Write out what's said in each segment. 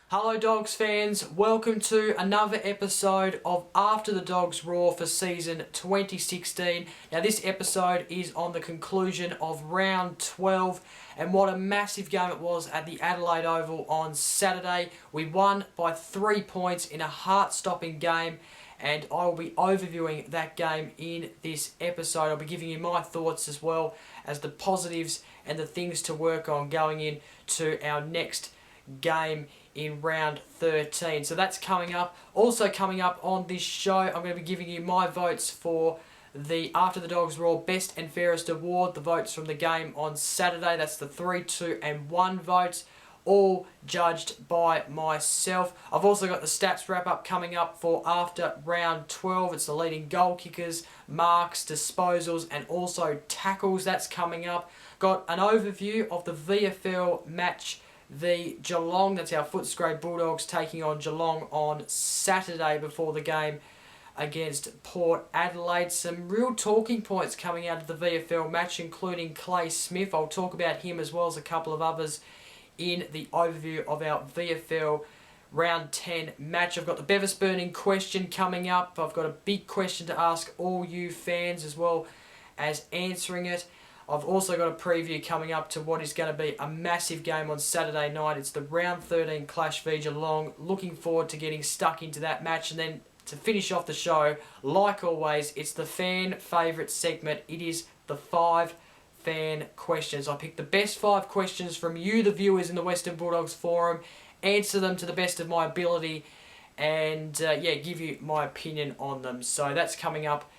Hello Dogs fans, welcome to another episode of After the Dogs Roar for season 2016. Now this episode is on the conclusion of round 12 and what a massive game it was at the Adelaide Oval on Saturday. We won by 3 points in a heart-stopping game and I will be overviewing that game in this episode. I'll be giving you my thoughts as well as the positives and the things to work on going into our next game in round 13. So that's coming up. Also coming up on this show, I'm going to be giving you my votes for the After the Dogs Roar Best and Fairest Award, the votes from the game on Saturday. That's the 3, 2 and 1 votes, all judged by myself. I've also got the stats wrap-up coming up for after round 12. It's the leading goal kickers, marks, disposals and also tackles. That's coming up. Got an overview of the VFL match the Geelong, that's our Footscray Bulldogs taking on Geelong on Saturday before the game against Port Adelaide. Some real talking points coming out of the VFL match, including Clay Smith. I'll talk about him as well as a couple of others in the overview of our VFL round 10 match. I've got the Bevis burning question coming up. I've got a big question to ask all you fans as well as answering it. I've also got a preview coming up to what is going to be a massive game on Saturday night. It's the round 13 clash v Geelong. Looking forward to getting stuck into that match. And then to finish off the show, like always, it's the fan favourite segment. It is the 5 fan questions. I picked the best 5 questions from you, the viewers in the Western Bulldogs forum, answer them to the best of my ability, and give you my opinion on them. So that's coming up,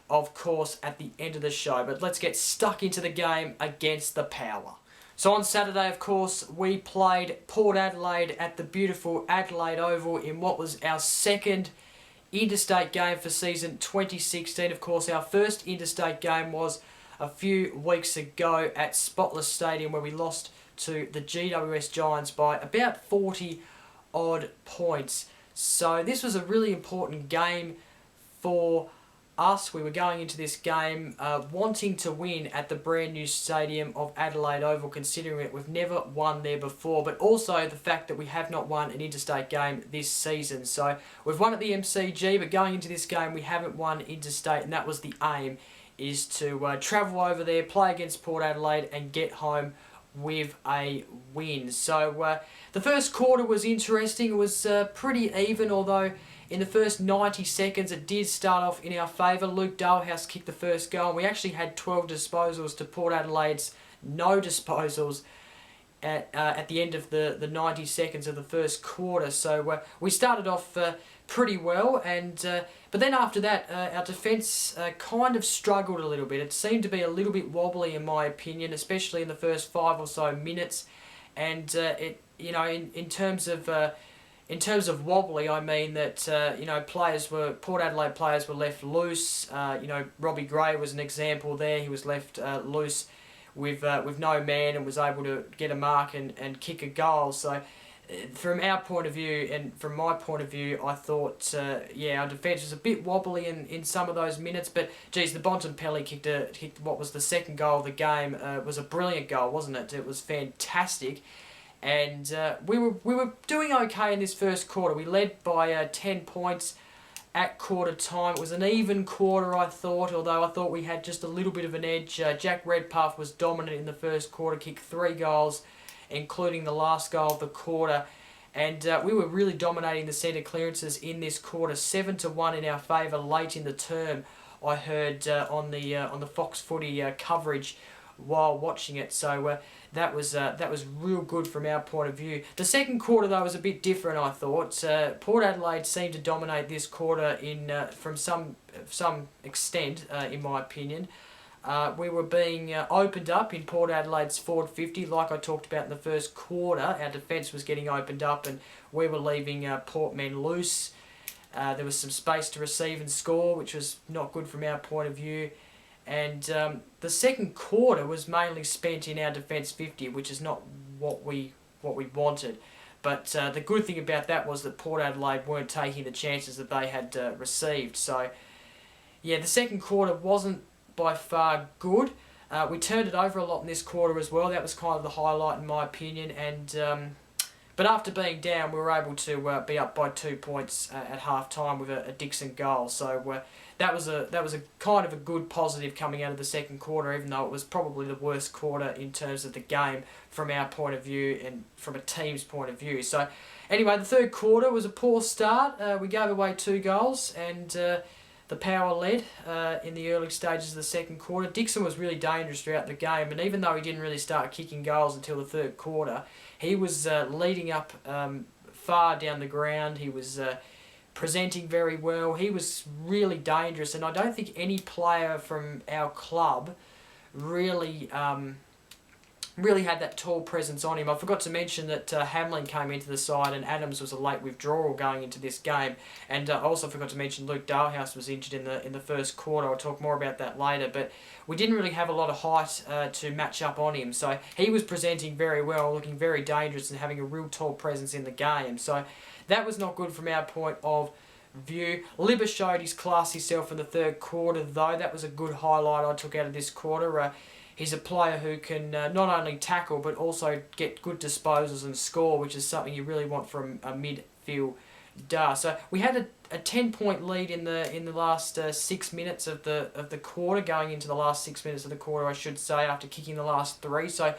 of course, at the end of the show. But let's get stuck into the game against the Power. So on Saturday, of course, we played Port Adelaide at the beautiful Adelaide Oval in what was our second interstate game for season 2016. Of course, our first interstate game was a few weeks ago at Spotless Stadium where we lost to the GWS Giants by about 40 odd points. So this was a really important game for us. We were going into this game wanting to win at the brand new stadium of Adelaide Oval, considering that we've never won there before, but also the fact that we have not won an interstate game this season. So we've won at the MCG, but going into this game we haven't won interstate, and that was the aim, is to travel over there, play against Port Adelaide and get home with a win. So the first quarter was interesting. It was pretty even, although in the first 90 seconds, it did start off in our favour. Luke Dalhouse kicked the first goal, and we actually had 12 disposals to Port Adelaide's no disposals at the end of the 90 seconds of the first quarter. So we started off pretty well, and but then after that, our defence kind of struggled a little bit. It seemed to be a little bit wobbly, in my opinion, especially in the first 5 or so minutes. And in terms of wobbly, I mean that Port Adelaide players were left loose. Robbie Gray was an example there. He was left loose with no man and was able to get a mark and kick a goal. So from our point of view and from my point of view, I thought our defence was a bit wobbly in some of those minutes. But geez, the Bontempelli kicked what was the second goal of the game. Was a brilliant goal, wasn't it? It was fantastic. And we were doing okay in this first quarter. We led by 10 points at quarter time. It was an even quarter, I thought, although I thought we had just a little bit of an edge. Jack Redpath was dominant in the first quarter, kicked 3 goals, including the last goal of the quarter. And we were really dominating the centre clearances in this quarter, 7-1 in our favour late in the term. I heard on the Fox Footy coverage while watching it. So that was real good from our point of view. The second quarter though was a bit different, I thought. Port Adelaide seemed to dominate this quarter from some extent, in my opinion. We were being opened up in Port Adelaide's forward 50, like I talked about in the first quarter. Our defence was getting opened up and we were leaving Port men loose. There was some space to receive and score, which was not good from our point of view. And the second quarter was mainly spent in our defence 50, which is not what we wanted. But the good thing about that was that Port Adelaide weren't taking the chances that they had received. So, yeah, the second quarter wasn't by far good. We turned it over a lot in this quarter as well. That was kind of the highlight in my opinion. And but after being down, we were able to be up by 2 points at half time with a Dixon goal. So that was a kind of a good positive coming out of the second quarter, even though it was probably the worst quarter in terms of the game from our point of view and from a team's point of view. So anyway, the third quarter was a poor start. We gave away 2 goals and the Power led in the early stages of the second quarter. Dixon was really dangerous throughout the game, and even though he didn't really start kicking goals until the third quarter, he was leading up far down the ground. He was presenting very well. He was really dangerous, and I don't think any player from our club really had that tall presence on him. I forgot to mention that Hamlin came into the side and Adams was a late withdrawal going into this game. And I also forgot to mention Luke Dalhouse was injured in the first quarter. I'll talk more about that later. But we didn't really have a lot of height to match up on him. So he was presenting very well, looking very dangerous and having a real tall presence in the game. So that was not good from our point of view. Libba showed his classy self in the third quarter though. That was a good highlight I took out of this quarter. He's a player who can not only tackle but also get good disposals and score, which is something you really want from a midfielder. So we had a 10-point lead in the last 6 minutes of the quarter, going into the last 6 minutes of the quarter, I should say, after kicking the last 3. So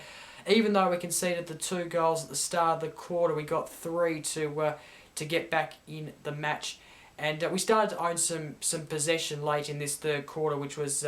even though we conceded the 2 goals at the start of the quarter, we got 3 to get back in the match, and we started to own some possession late in this third quarter, which was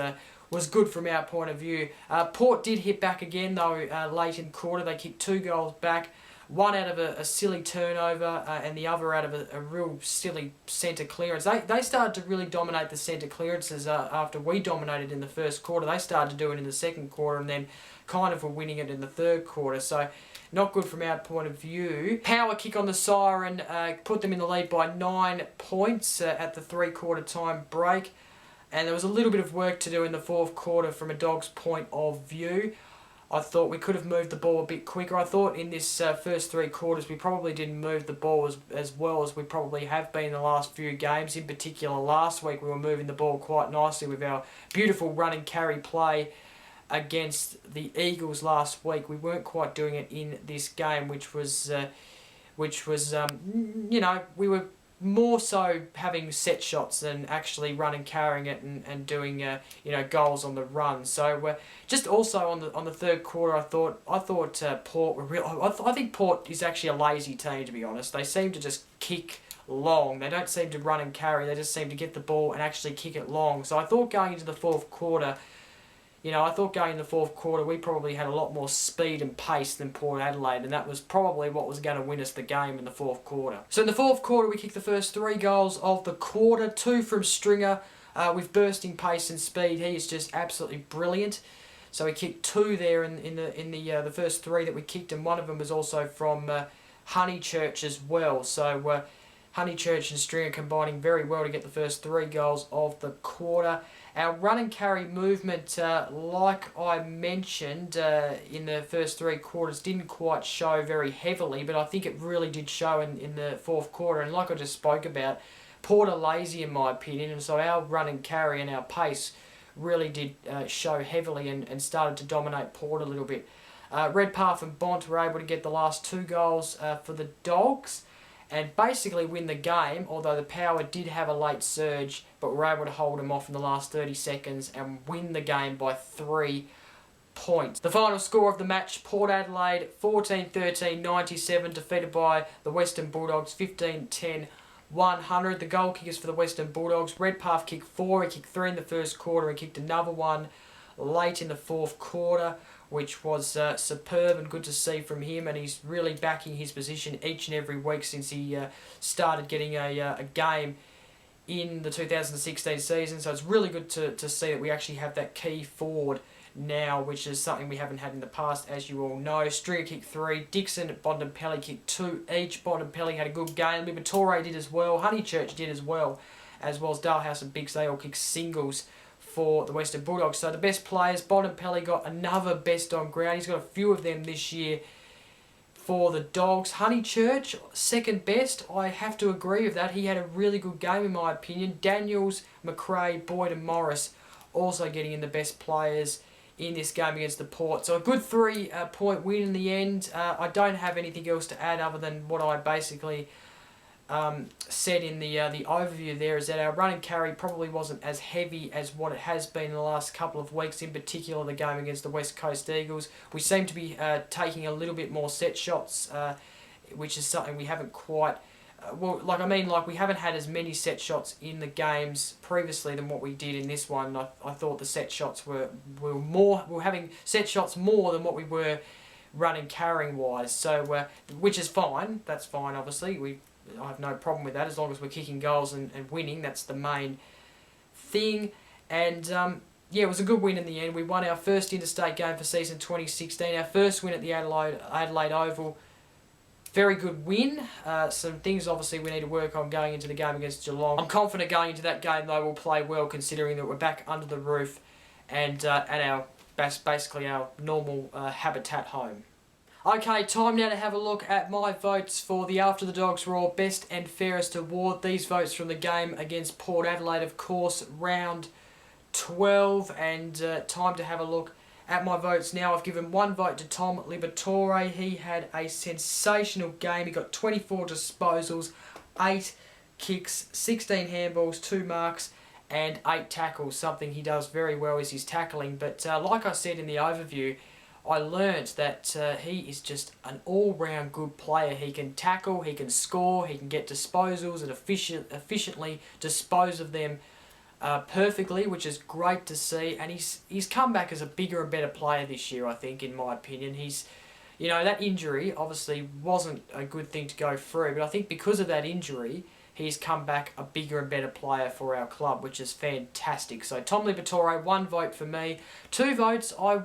good from our point of view. Port did hit back again though late in quarter. They kicked 2 goals back, one out of a silly turnover and the other out of a real silly centre clearance. They started to really dominate the centre clearances after we dominated in the first quarter. They started to do it in the second quarter and then kind of were winning it in the third quarter. So not good from our point of view. Power kick on the siren put them in the lead by 9 points at the 3-quarter time break. And there was a little bit of work to do in the fourth quarter from a Dogs' point of view. I thought we could have moved the ball a bit quicker. I thought in this first 3 quarters we probably didn't move the ball as well as we probably have been in the last few games. In particular, last week we were moving the ball quite nicely with our beautiful run and carry play against the Eagles last week. We weren't quite doing it in this game, which was you know, we were more so having set shots than actually running, carrying it and doing you know, goals on the run. So just also on the third quarter, I thought Port were real. I think Port is actually a lazy team, to be honest. They seem to just kick long. They don't seem to run and carry. They just seem to get the ball and actually kick it long. So I thought going into the fourth quarter, we probably had a lot more speed and pace than Port Adelaide, and that was probably what was going to win us the game in the fourth quarter. So in the fourth quarter, we kicked the first 3 goals of the quarter, 2 from Stringer with bursting pace and speed. He is just absolutely brilliant. So he kicked 2 there in the first 3 that we kicked, and one of them was also from Honeychurch as well. So Honeychurch and Stringer combining very well to get the first 3 goals of the quarter. Our run and carry movement, like I mentioned in the first 3 quarters, didn't quite show very heavily, but I think it really did show in the fourth quarter. And like I just spoke about, Port are lazy in my opinion, and so our run and carry and our pace really did show heavily and started to dominate Port a little bit. Redpath and Bont were able to get the last 2 goals for the Dogs and basically win the game, although the Power did have a late surge, but were able to hold them off in the last 30 seconds and win the game by 3 points. The final score of the match, Port Adelaide 14-13-97, defeated by the Western Bulldogs 15-10-100. The goal kickers for the Western Bulldogs, Redpath kicked 4, he kicked 3 in the first quarter, he kicked another one late in the fourth quarter, which was superb and good to see from him, and he's really backing his position each and every week since he started getting a game in the 2016 season. So it's really good to see that we actually have that key forward now, which is something we haven't had in the past, as you all know. Stringer kicked 3, Dixon, Bontempelli kicked 2 each. Bontempelli had a good game, Liberatore did as well, Honeychurch did as well as Dalhouse and Biggs. They all kicked singles for the Western Bulldogs. So the best players, Bontempelli got another best on ground. He's got a few of them this year for the Dogs. Honeychurch, second best. I have to agree with that. He had a really good game in my opinion. Daniels, McRae, Boyd and Morris also getting in the best players in this game against the Port. So a good 3-point win in the end. I don't have anything else to add other than what I basically said in the overview there, is that our run and carry probably wasn't as heavy as what it has been in the last couple of weeks, in particular the game against the West Coast Eagles. We seem to be taking a little bit more set shots, which is something we haven't quite... we haven't had as many set shots in the games previously than what we did in this one. I thought the set shots were more... We were having set shots more than what we were running carrying wise. So, which is fine. That's fine, obviously. I have no problem with that as long as we're kicking goals and winning. That's the main thing. And yeah, it was a good win in the end. We won our first interstate game for season 2016. Our first win at the Adelaide Oval. Very good win. Some things obviously we need to work on going into the game against Geelong. I'm confident going into that game though we'll play well, considering that we're back under the roof and at our basically our normal habitat home. Okay, time now to have a look at my votes for the After the Dogs Roar Best and Fairest Award. These votes from the game against Port Adelaide, of course, round 12. And time to have a look at my votes now. I've given one vote to Tom Liberatore. He had a sensational game. He got 24 disposals, 8 kicks, 16 handballs, 2 marks, and 8 tackles. Something he does very well is his tackling. But like I said in the overview, I learnt that he is just an all-round good player. He can tackle, he can score, he can get disposals and efficiently dispose of them perfectly, which is great to see. And he's come back as a bigger and better player this year, I think, in my opinion. You know, that injury obviously wasn't a good thing to go through, but I think because of that injury, he's come back a bigger and better player for our club, which is fantastic. So Tom Liberatore, 1 vote for me. 2 votes, I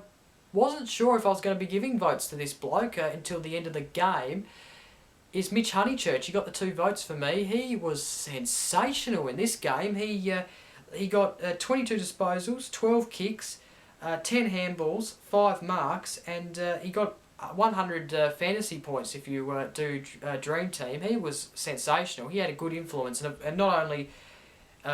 wasn't sure if I was going to be giving votes to this bloke until the end of the game, is Mitch Honeychurch. He got the 2 votes for me. He was sensational in this game. He got 22 disposals, 12 kicks, 10 handballs, 5 marks, and he got 100 fantasy points if you do Dream Team. He was sensational. He had a good influence, and not only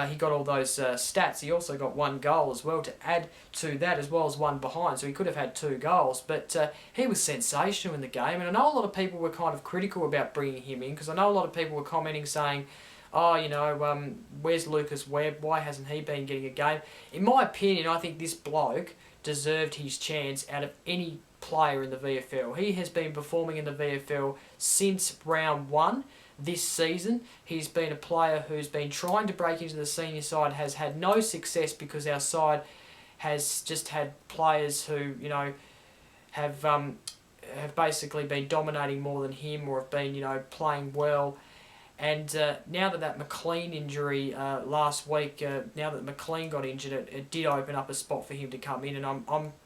he got all those stats, he also got 1 goal as well to add to that, as well as 1 behind, so he could have had 2 goals. But he was sensational in the game, and I know a lot of people were kind of critical about bringing him in, because I know a lot of people were commenting saying, oh, you know, where's Lucas Webb? Why hasn't he been getting a game? In my opinion, I think this bloke deserved his chance out of any player in the VFL. He has been performing in the VFL since round 1. This season, he's been a player who's been trying to break into the senior side, has had no success because our side has just had players who, you know, have basically been dominating more than him, or have been, you know, playing well. And now that McLean injury last week, now that McLean got injured, it did open up a spot for him to come in, and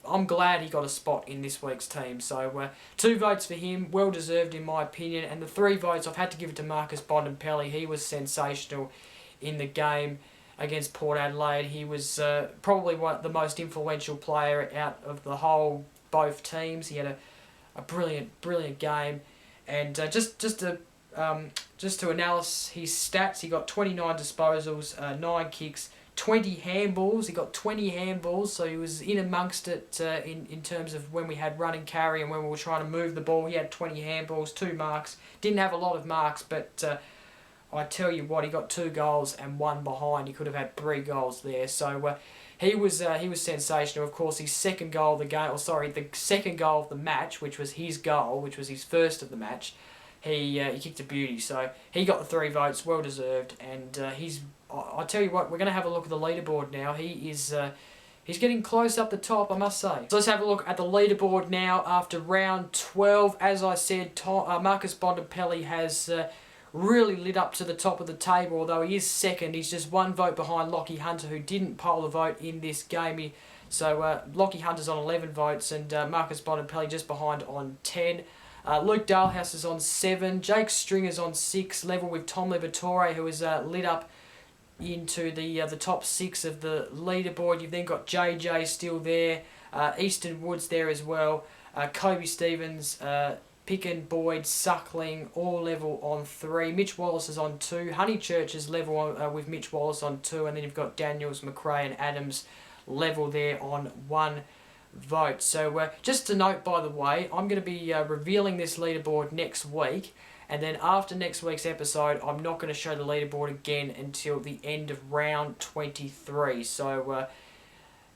I'm glad he got a spot in this week's team. So 2 votes for him, well deserved in my opinion, and the 3 votes I've had to give it to Marcus Bontempelli. He was sensational in the game against Port Adelaide. He was probably the most influential player out of the whole both teams. He had a brilliant game, and just to analyse his stats, he got 29 disposals, 9 kicks, 20 handballs. He got 20 handballs, so he was in amongst it in terms of when we had run and carry and when we were trying to move the ball. He had 20 handballs, 2 marks. Didn't have a lot of marks, but I tell you what, he got 2 goals and 1 behind. He could have had 3 goals there. So he was sensational. Of course, his second goal of the game, the second goal of the match, which was his goal, which was his first of the match. He kicked a beauty, so he got the 3 votes, well deserved, and I tell you what, we're going to have a look at the leaderboard now. he's getting close up the top, I must say. So let's have a look at the leaderboard now after round 12. As I said, Marcus Bontempelli has really lit up to the top of the table, although he is second. He's just one vote behind Lockie Hunter, who didn't poll a vote in this game. So Lockie Hunter's on 11 votes and Marcus Bontempelli just behind on 10. Luke Dalhouse is on 7. Jake Stringer's on 6, level with Tom Liberatore, who is lit up into the top 6 of the leaderboard. You've then got JJ still there, Easton Woods there as well, Kobe Stevens, Picken, Boyd, Suckling, all level on 3. Mitch Wallace is on 2. Honeychurch is level on, with Mitch Wallace on 2, and then you've got Daniels, McRae and Adams level there on 1 vote. So just to note, by the way, I'm going to be revealing this leaderboard next week, and then after next week's episode I'm not going to show the leaderboard again until the end of round 23. So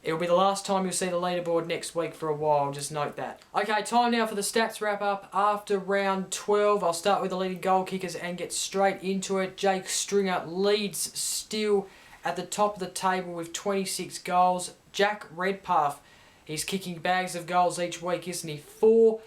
it'll be the last time you'll see the leaderboard next week for a while, just note that. Okay, time now for the stats wrap up after round 12. I'll start with the leading goal kickers and get straight into it. Jake Stringer leads still at the top of the table with 26 goals. Jack Redpath, he's kicking bags of goals each week, isn't he? 4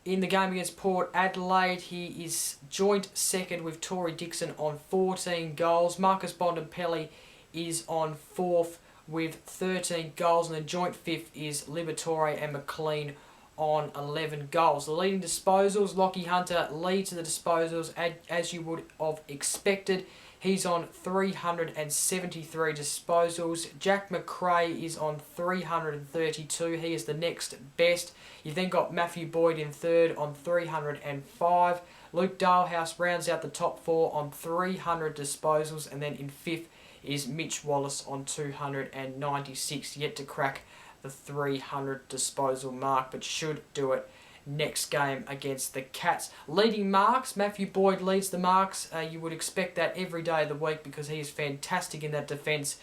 in the game against Port Adelaide. He is joint second with Tory Dixon on 14 goals. Marcus Bontempelli is on 4th with 13 goals, and then joint 5th is Liberatore and McLean on 11 goals. The leading disposals, Lockie Hunter leads the disposals as you would have expected. He's on 373 disposals. Jack McRae is on 332. He is the next best. You've then got Matthew Boyd in 3rd on 305. Luke Dalhouse rounds out the top 4 on 300 disposals. And then in 5th is Mitch Wallace on 296. Yet to crack the 300 disposal mark, but should do it next game against the Cats. Leading marks, Matthew Boyd leads the marks. You would expect that every day of the week because he is fantastic in that defence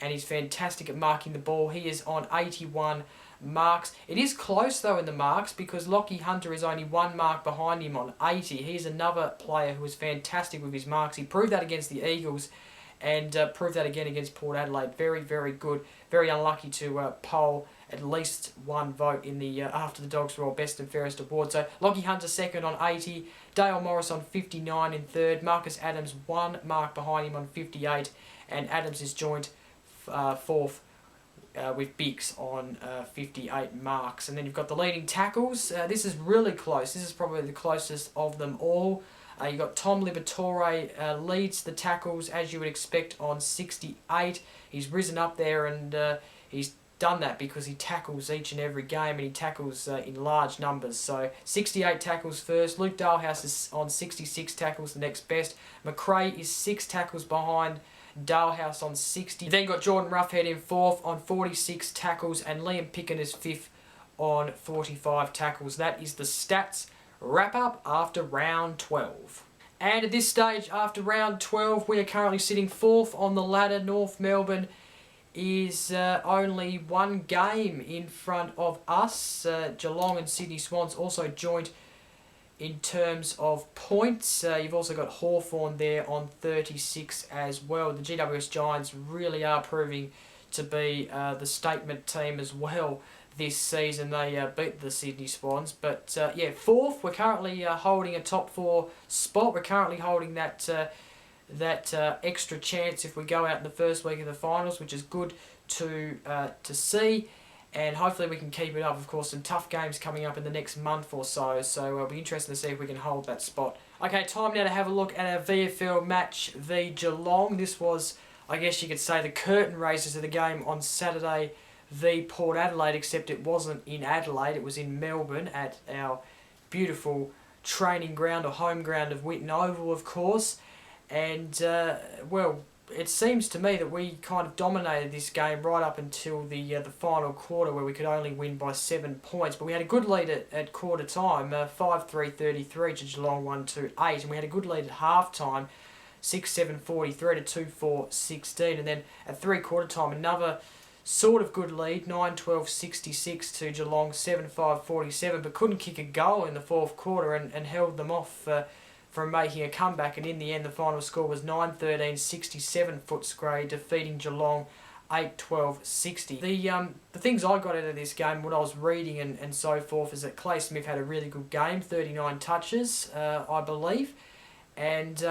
and he's fantastic at marking the ball. He is on 81 marks. It is close though in the marks because Lockie Hunter is only 1 mark behind him on 80. He's another player who is fantastic with his marks. He proved that against the Eagles and proved that again against Port Adelaide. Very, very good. Very unlucky to poll at least 1 vote in the After the Dogs Roar Best and Fairest Award. So Lockie Hunter second on 80, Dale Morris on 59 in 3rd, Marcus Adams 1 mark behind him on 58, and Adams is joint 4th with Bix on 58 marks. And then you've got the leading tackles. This is really close. This is probably the closest of them all. You've got Tom Liberatore leads the tackles as you would expect on 68. He's risen up there and he's done that because he tackles each and every game and he tackles in large numbers. So 68 tackles first. Luke Dalhouse is on 66 tackles, the next best. McRae is 6 tackles behind Dalhouse on 60. You've then got Jordan Roughhead in 4th on 46 tackles and Liam Picken is 5th on 45 tackles. That is the stats wrap up after round 12. And at this stage after round 12 we are currently sitting 4th on the ladder. North Melbourne is only 1 game in front of us. Geelong and Sydney Swans also joint in terms of points. You've also got Hawthorn there on 36 as well. The GWS Giants really are proving to be the statement team as well this season. They beat the Sydney Swans. But yeah, 4th, we're currently holding a top 4 spot. We're currently holding that extra chance if we go out in the first week of the finals, which is good to see, and hopefully we can keep it up. Of course, some tough games coming up in the next month or so, so it'll be interesting to see if we can hold that spot. Okay, time now to have a look at our VFL match v Geelong. This was, I guess you could say, the curtain raiser to the game on Saturday v Port Adelaide, except it wasn't in Adelaide, it was in Melbourne at our beautiful training ground or home ground of Whitten Oval, of course. And, well, it seems to me that we kind of dominated this game right up until the final quarter, where we could only win by 7 points. But we had a good lead at quarter time, 5-3-33 to Geelong 1-2-8. And we had a good lead at half time, 6-7-43 to 2-4-16. And then at 3/4 time, another sort of good lead, 9-12-66 to Geelong, 7-5-47. But couldn't kick a goal in the 4th quarter and held them off from making a comeback, and in the end the final score was 9-13 67 Footscray, defeating Geelong 8-12-60. The things I got out of this game, what I was reading and so forth, is that Clay Smith had a really good game, 39 touches, I believe, and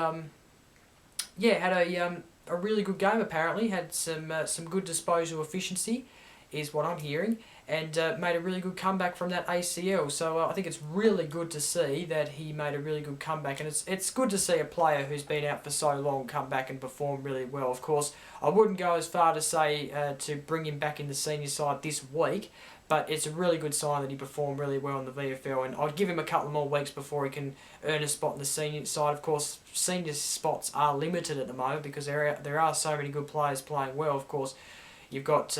yeah, had a really good game apparently, had some good disposal efficiency, is what I'm hearing, and made a really good comeback from that ACL. So I think it's really good to see that he made a really good comeback, and it's good to see a player who's been out for so long come back and perform really well. Of course, I wouldn't go as far to say to bring him back in the senior side this week, but it's a really good sign that he performed really well in the VFL, and I'd give him a couple more weeks before he can earn a spot in the senior side. Of course, senior spots are limited at the moment because there are so many good players playing well. Of course, you've got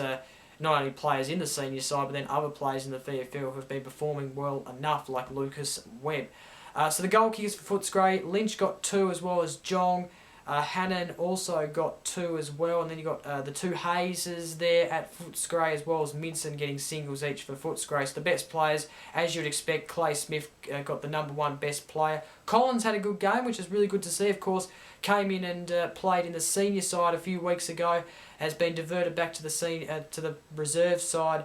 not only players in the senior side, but then other players in the VFL who have been performing well enough, like Lucas Webb. So the goal kickers for Footscray, Lynch got 2 as well as Jong. Hannon also got 2 as well, and then you got the 2 Hayses there at Footscray, as well as Minson getting singles each for Footscray. So the best players, as you'd expect, Clay Smith got the #1 best player. Collins had a good game, which is really good to see. Of course, came in and played in the senior side a few weeks ago, has been diverted back to the reserve side,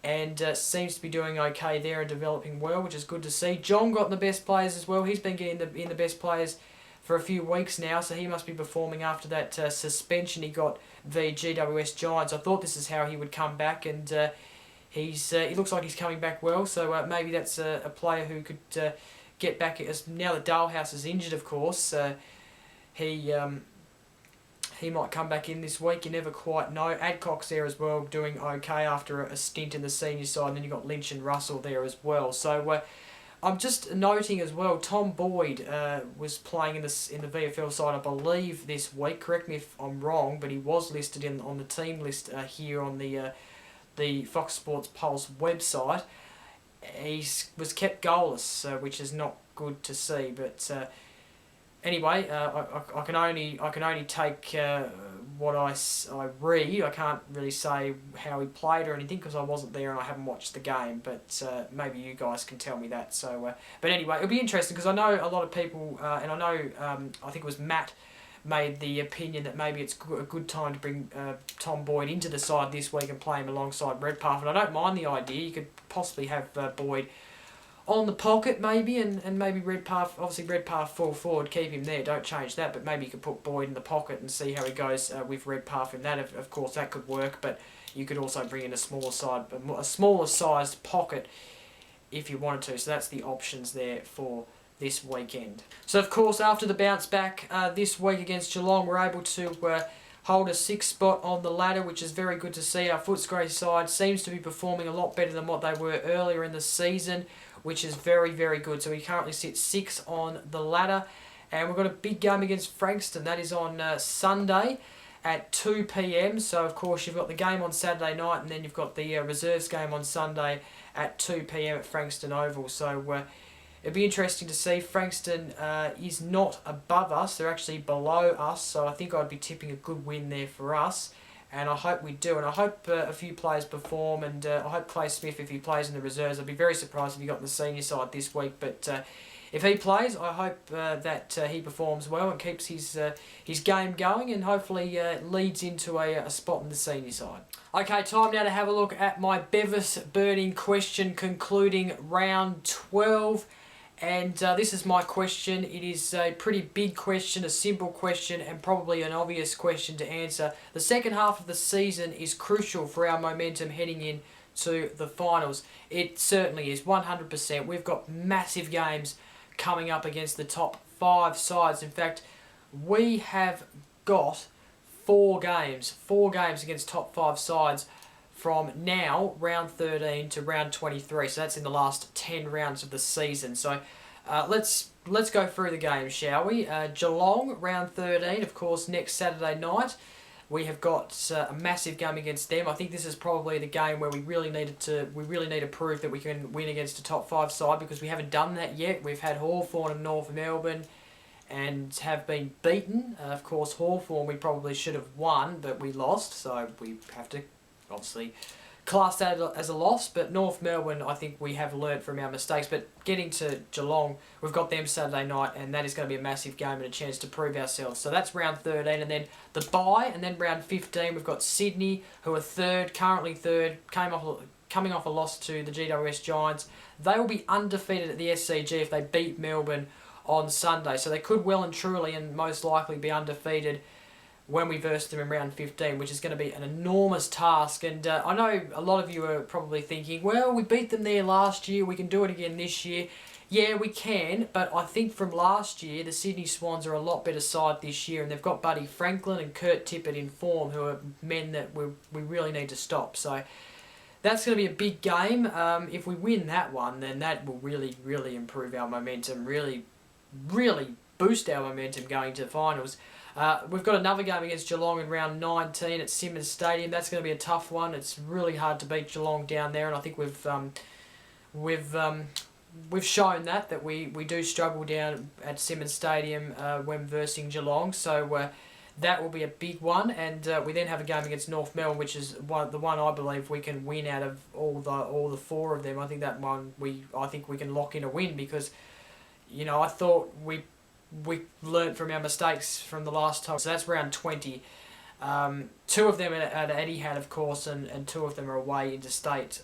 and seems to be doing okay there and developing well, which is good to see. John got in the best players as well. He's been getting in the best players for a few weeks now, so he must be performing after that suspension he got v GWS Giants. I thought this is how he would come back, and he looks like he's coming back well, so maybe that's a player who could get back, as now that Dalehouse is injured, of course. He might come back in this week, you never quite know. Adcock's there as well, doing okay after a stint in the senior side, and then you've got Lynch and Russell there as well. So I'm just noting as well, Tom Boyd was playing in the VFL side, I believe, this week. Correct me if I'm wrong, but he was listed on the team list here on the Fox Sports Pulse website. He was kept goalless, which is not good to see. But anyway, I can only take what I read. I can't really say how he played or anything because I wasn't there and I haven't watched the game. But maybe you guys can tell me that. So, but anyway, it'll be interesting because I know a lot of people, and I know I think it was Matt made the opinion that maybe it's a good time to bring Tom Boyd into the side this week and play him alongside Redpath. And I don't mind the idea. You could possibly have Boyd on the pocket maybe, and maybe Redpath, obviously Redpath full forward, keep him there, don't change that, but maybe you could put Boyd in the pocket and see how he goes with Redpath in that. Of course that could work, but you could also bring in a smaller sized pocket if you wanted to. So that's the options there for this weekend. So of course, after the bounce back this week against Geelong, we're able to hold a 6th spot on the ladder, which is very good to see. Our Footscray side seems to be performing a lot better than what they were earlier in the season, which is very, very good. So we currently sit 6th on the ladder, and we've got a big game against Frankston. That is on Sunday at 2 p.m. So of course you've got the game on Saturday night, and then you've got the reserves game on Sunday at 2 p.m. at Frankston Oval. So it'd be interesting to see. Frankston is not above us, they're actually below us, so I think I'd be tipping a good win there for us, and I hope we do, and I hope a few players perform, and I hope Clay Smith, if he plays in the reserves, I'd be very surprised if he got in the senior side this week, but if he plays, I hope that he performs well and keeps his game going, and hopefully leads into a spot in the senior side. Okay, time now to have a look at my Bevis burning question concluding round 12. And this is my question. It is a pretty big question, a simple question, and probably an obvious question to answer. The second half of the season is crucial for our momentum heading into the finals. It certainly is, 100%. We've got massive games coming up against the top 5 sides. In fact, we have got 4 games against top 5 sides from now, round 13 to round 23. So that's in the last 10 rounds of the season. So let's go through the games, shall we? Geelong, round 13, of course, next Saturday night. We have got a massive game against them. I think this is probably the game where we really need to prove that we can win against a top 5 side, because we haven't done that yet. We've had Hawthorn and North Melbourne and have been beaten. Of course, Hawthorn we probably should have won, but we lost, so we have to obviously class that as a loss, but North Melbourne, I think we have learnt from our mistakes. But getting to Geelong, we've got them Saturday night, and that is going to be a massive game and a chance to prove ourselves. So that's round 13, and then the bye, and then round 15, we've got Sydney, who are currently third, coming off a loss to the GWS Giants. They will be undefeated at the SCG if they beat Melbourne on Sunday. So they could well and truly and most likely be undefeated when we verse them in round 15, which is going to be an enormous task. And I know a lot of you are probably thinking, well, we beat them there last year, we can do it again this year. Yeah, we can, but I think from last year, the Sydney Swans are a lot better side this year, and they've got Buddy Franklin and Kurt Tippett in form, who are men that we really need to stop. So that's going to be a big game. If we win that one, then that will really, really improve our momentum, really, really boost our momentum going to the finals. We've got another game against Geelong in round 19 at Simmons Stadium. That's going to be a tough one. It's really hard to beat Geelong down there, and I think we've shown that we do struggle down at Simmons Stadium when versing Geelong. So that will be a big one, and we then have a game against North Melbourne, which is the one I believe we can win out of all the four of them. I think that one I think we can lock in a win, because I thought we learnt from our mistakes from the last time. So that's round 20. Two of them at Etihad, of course, and two of them are away interstate,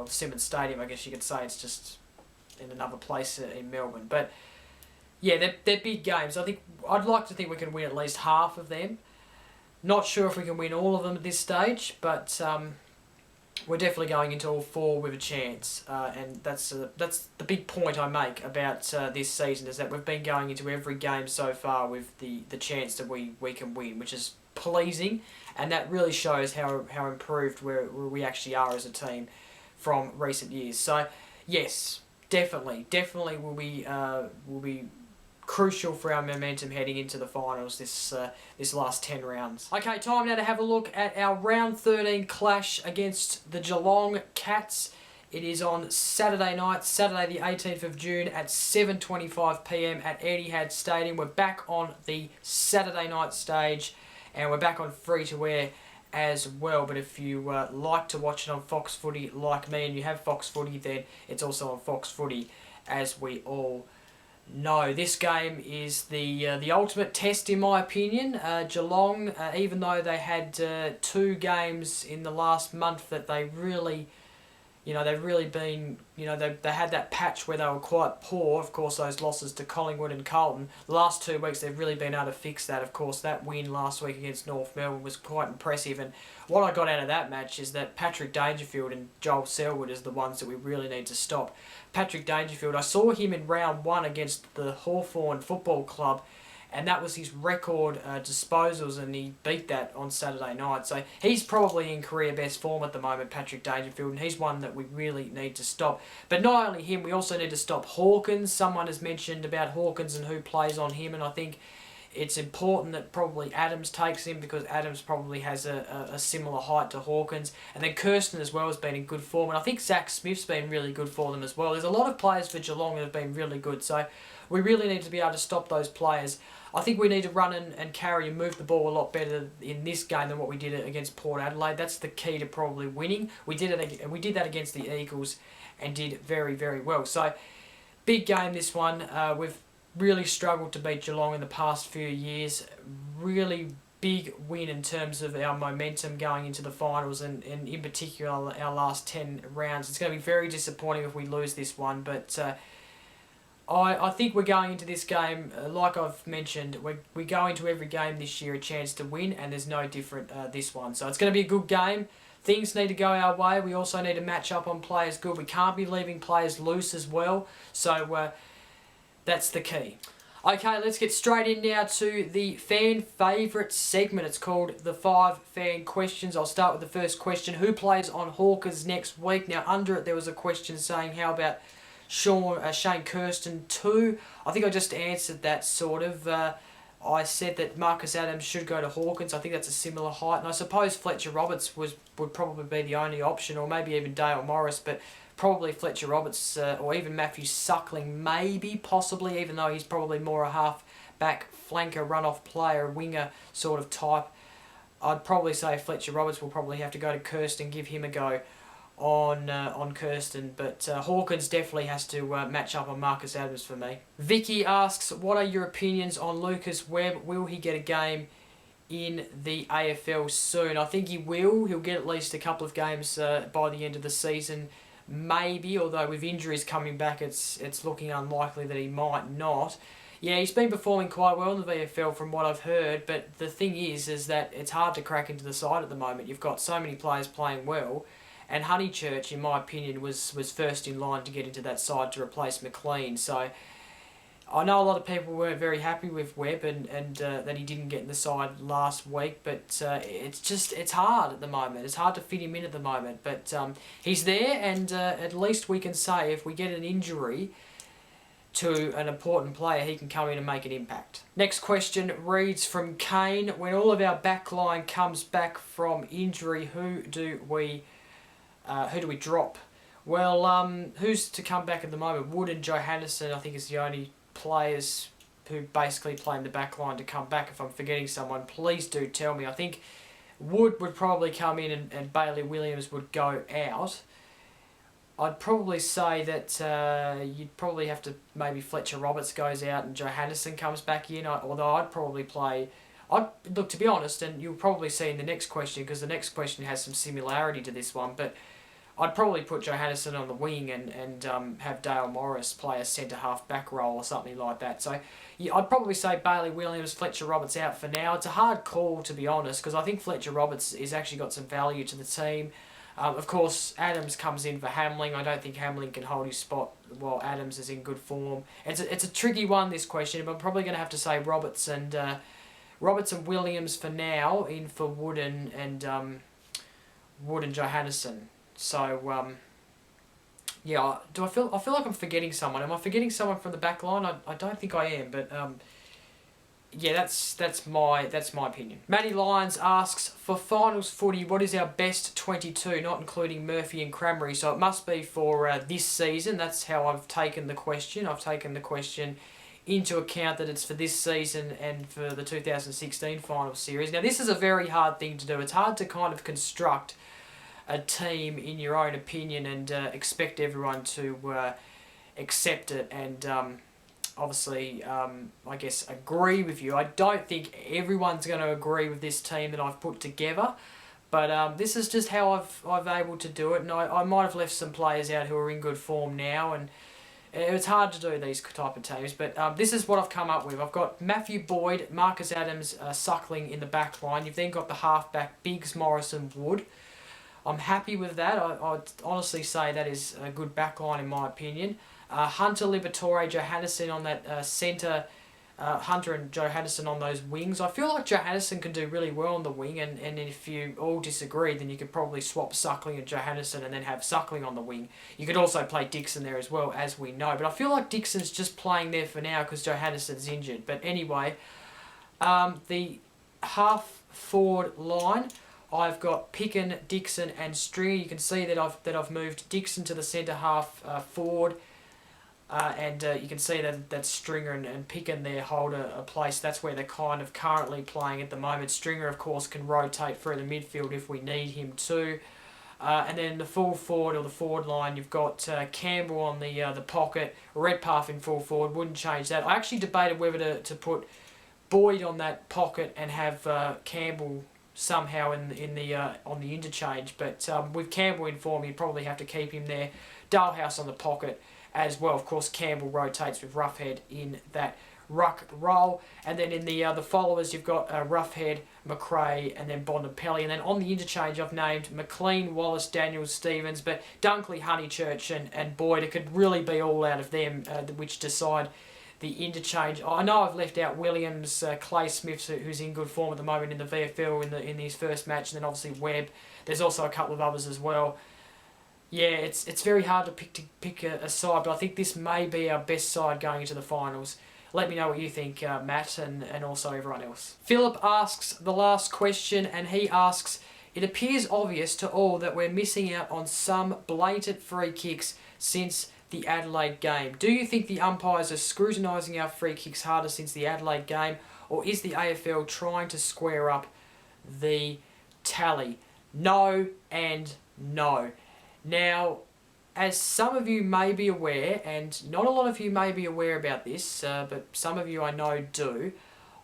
Simmons Stadium, I guess you could say. It's just in another place in Melbourne. But yeah, they're big games. I'd like to think we can win at least half of them. Not sure if we can win all of them at this stage, but we're definitely going into all four with a chance, and that's the big point I make about this season, is that we've been going into every game so far with the chance that we can win, which is pleasing, and that really shows how improved we actually are as a team from recent years. So yes, definitely will be crucial for our momentum heading into the finals this last 10 rounds. Okay, time now to have a look at our round 13 clash against the Geelong Cats. It is on Saturday night, Saturday the 18th of June at 7:25 p.m. at Etihad Stadium. We're back on the Saturday night stage, and we're back on free-to-air as well. But if you like to watch it on Fox Footy like me, and you have Fox Footy, then it's also on Fox Footy, as we all know. This game is the ultimate test, in my opinion. Geelong, even though they had two games in the last month that they really, they've really been, they had that patch where they were quite poor. Of course, those losses to Collingwood and Carlton. The last 2 weeks, they've really been able to fix that. Of course, that win last week against North Melbourne was quite impressive. And what I got out of that match is that Patrick Dangerfield and Joel Selwood is the ones that we really need to stop. Patrick Dangerfield, I saw him in round 1 against the Hawthorn Football Club, and that was his record disposals, and he beat that on Saturday night. So he's probably in career best form at the moment, Patrick Dangerfield, and he's one that we really need to stop. But not only him, we also need to stop Hawkins. Someone has mentioned about Hawkins and who plays on him, and I think it's important that probably Adams takes him, because Adams probably has a similar height to Hawkins. And then Kirsten as well has been in good form, and I think Zach Smith's been really good for them as well. There's a lot of players for Geelong that have been really good, so we really need to be able to stop those players. I think we need to run and carry and move the ball a lot better in this game than what we did against Port Adelaide. That's the key to probably winning. We did that against the Eagles and did very, very well. So big game, this one. We've really struggled to beat Geelong in the past few years. Really big win in terms of our momentum going into the finals, and in particular our last 10 rounds. It's going to be very disappointing if we lose this one, but I think we're going into this game, like I've mentioned, we go into every game this year a chance to win, and there's no different this one. So it's going to be a good game. Things need to go our way. We also need to match up on players good. We can't be leaving players loose as well. So that's the key. Okay, let's get straight in now to the fan favourite segment. It's called the 5 fan questions. I'll start with the first question. Who plays on Hawkers next week? Now, under it there was a question saying, how about Shane Kirsten 2? I think I just answered that, sort of. I said that Marcus Adams should go to Hawkins. I think that's a similar height. And I suppose Fletcher Roberts would probably be the only option, or maybe even Dale Morris, but probably Fletcher Roberts or even Matthew Suckling, maybe, possibly, even though he's probably more a half-back flanker, run-off player, winger sort of type. I'd probably say Fletcher Roberts will probably have to go to Kirsten, give him a go on Kirsten, but Hawkins definitely has to match up on Marcus Adams for me. Vicky asks, what are your opinions on Lucas Webb? Will he get a game in the AFL soon? I think he will. He'll get at least a couple of games by the end of the season, maybe, although with injuries coming back it's looking unlikely that he might not. Yeah, he's been performing quite well in the VFL from what I've heard, but the thing is that it's hard to crack into the side at the moment. You've got so many players playing well, and Honeychurch, in my opinion, was first in line to get into that side to replace McLean. So I know a lot of people weren't very happy with Webb and that he didn't get in the side last week, but it's hard at the moment. It's hard to fit him in at the moment, but he's there, and at least we can say if we get an injury to an important player, he can come in and make an impact. Next question reads from Kane. When all of our backline comes back from injury, who do we drop? Well, who's to come back at the moment? Wood and Johannesson, I think, is the only players who basically play in the back line to come back. If I'm forgetting someone, please do tell me. I think Wood would probably come in and Bailey Williams would go out. I'd probably say that you'd probably have to, maybe Fletcher Roberts goes out and Johannesson comes back in, although I'd probably play... Look, to be honest, and you'll probably see in the next question, because the next question has some similarity to this one, but I'd probably put Johannesson on the wing and have Dale Morris play a centre-half back role or something like that. So yeah, I'd probably say Bailey Williams, Fletcher Roberts out for now. It's a hard call, to be honest, because I think Fletcher Roberts is actually got some value to the team. Of course, Adams comes in for Hamling. I don't think Hamling can hold his spot while Adams is in good form. It's a tricky one, this question, but I'm probably going to have to say Roberts and Williams for now, in for Wood and Johannesson. So yeah, I feel like I'm forgetting someone. Am I forgetting someone from the back line? I don't think I am, but yeah, that's my opinion. Matty Lyons asks, for finals footy, what is our best 22, not including Murphy and Cranberry? So it must be for this season. That's how I've taken the question. I've taken the question into account that it's for this season and for the 2016 final series. Now, this is a very hard thing to do. It's hard to kind of construct a team in your own opinion and expect everyone to accept it and obviously, I guess, agree with you. I don't think everyone's going to agree with this team that I've put together, but this is just how I've able to do it, and I might have left some players out who are in good form now, and it's hard to do these type of teams, but this is what I've come up with. I've got Matthew Boyd, Marcus Adams, Suckling in the back line. You've then got the halfback, Biggs, Morrison, Wood. I'm happy with that. I'd honestly say that is a good back line in my opinion. Hunter, Liberatore, Johannesson on that centre, Hunter and Johannesson on those wings. I feel like Johannesson can do really well on the wing, and if you all disagree, then you could probably swap Suckling and Johannesson and then have Suckling on the wing. You could also play Dixon there as well, as we know, but I feel like Dixon's just playing there for now because Johannesson's injured. But anyway, the half-forward line, I've got Picken, Dixon and Stringer. You can see that I've moved Dixon to the centre half forward. And you can see that Stringer and Picken there hold a place. That's where they're kind of currently playing at the moment. Stringer, of course, can rotate through the midfield if we need him to. And then the full forward, or the forward line, you've got Campbell on the pocket, Redpath in full forward. Wouldn't change that. I actually debated whether to put Boyd on that pocket and have Campbell somehow on the interchange. But with Campbell in form, you'd probably have to keep him there. Dalhouse on the pocket as well. Of course, Campbell rotates with Roughhead in that ruck role. And then in the followers, you've got Roughhead, McRae, and then Bontempelli. And then on the interchange, I've named McLean, Wallace, Daniels, Stevens, but Dunkley, Honeychurch, and Boyd. It could really be all out of them which decide the interchange. I know I've left out Williams, Clay Smith, who's in good form at the moment in the VFL in his first match, and then obviously Webb. There's also a couple of others as well. Yeah, it's very hard to pick a side, but I think this may be our best side going into the finals. Let me know what you think, Matt, and also everyone else. Philip asks the last question, and he asks, it appears obvious to all that we're missing out on some blatant free kicks since the Adelaide game. Do you think the umpires are scrutinising our free kicks harder since the Adelaide game, or is the AFL trying to square up the tally. No and no. Now, as some of you may be aware, and not a lot of you may be aware about this, but some of you I know do,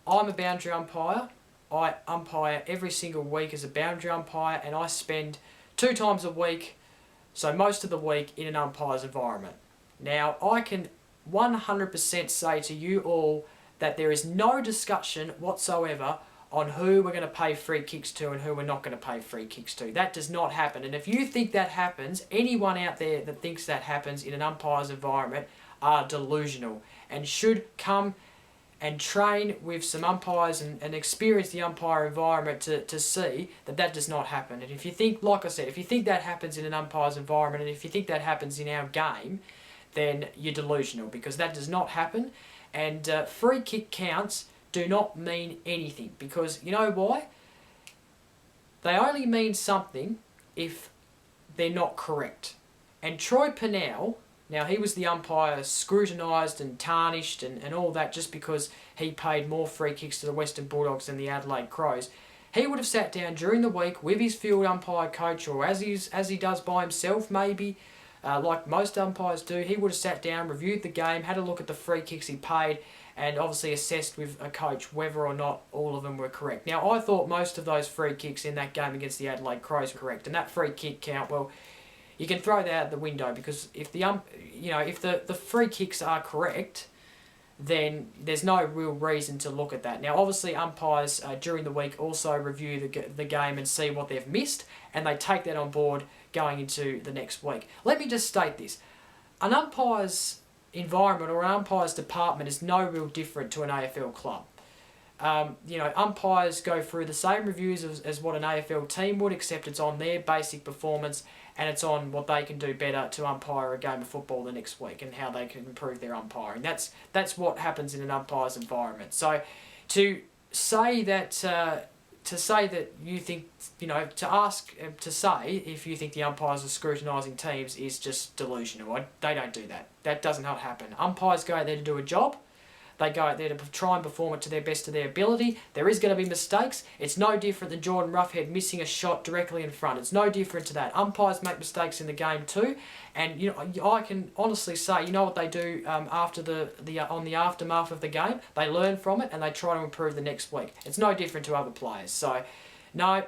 I'm a boundary umpire. I umpire every single week as a boundary umpire, and I spend 2 times a week, so most of the week, in an umpire's environment. Now, I can 100% say to you all that there is no discussion whatsoever on who we're going to pay free kicks to and who we're not going to pay free kicks to. That does not happen. And if you think that happens, anyone out there that thinks that happens in an umpire's environment are delusional and should come and train with some umpires and experience the umpire environment to see that that does not happen. And if you think, like I said, if you think that happens in an umpire's environment and if you think that happens in our game, then you're delusional, because that does not happen. And free kick counts do not mean anything, because you know why? They only mean something if they're not correct. And Troy Pennell, now he was the umpire scrutinised and tarnished and all that just because he paid more free kicks to the Western Bulldogs than the Adelaide Crows. He would have sat down during the week with his field umpire coach, or as he does by himself maybe, like most umpires do. He would have sat down, reviewed the game, had a look at the free kicks he paid, and obviously assessed with a coach whether or not all of them were correct. Now, I thought most of those free kicks in that game against the Adelaide Crows were correct, and that free kick count, well, you can throw that out the window, because if the free kicks are correct, then there's no real reason to look at that. Now, obviously, umpires during the week also review the game and see what they've missed, and they take that on board going into the next week. Let me just state this. An umpire's environment or an umpire's department is no real different to an AFL club. Umpires go through the same reviews as what an AFL team would, except it's on their basic performance and it's on what they can do better to umpire a game of football the next week and how they can improve their umpiring. That's what happens in an umpire's environment. So to say that you think, to say if you think the umpires are scrutinising teams is just delusional. They don't do that. That does not happen. Umpires go out there to do a job. They go out there to try and perform it to their best of their ability. There is going to be mistakes. It's no different than Jordan Roughhead missing a shot directly in front. It's no different to that. Umpires make mistakes in the game too. And I can honestly say, you know what they do after on the aftermath of the game? They learn from it and they try to improve the next week. It's no different to other players. So, no,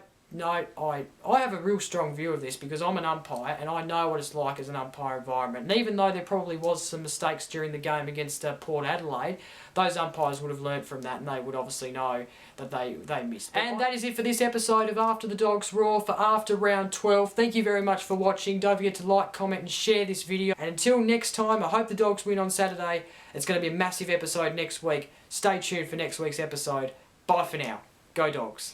I have a real strong view of this because I'm an umpire and I know what it's like as an umpire environment. And even though there probably was some mistakes during the game against Port Adelaide, those umpires would have learnt from that and they would obviously know that they missed. And that is it for this episode of After the Dogs Roar for after round 12. Thank you very much for watching. Don't forget to like, comment and share this video. And until next time, I hope the Dogs win on Saturday. It's going to be a massive episode next week. Stay tuned for next week's episode. Bye for now. Go Dogs.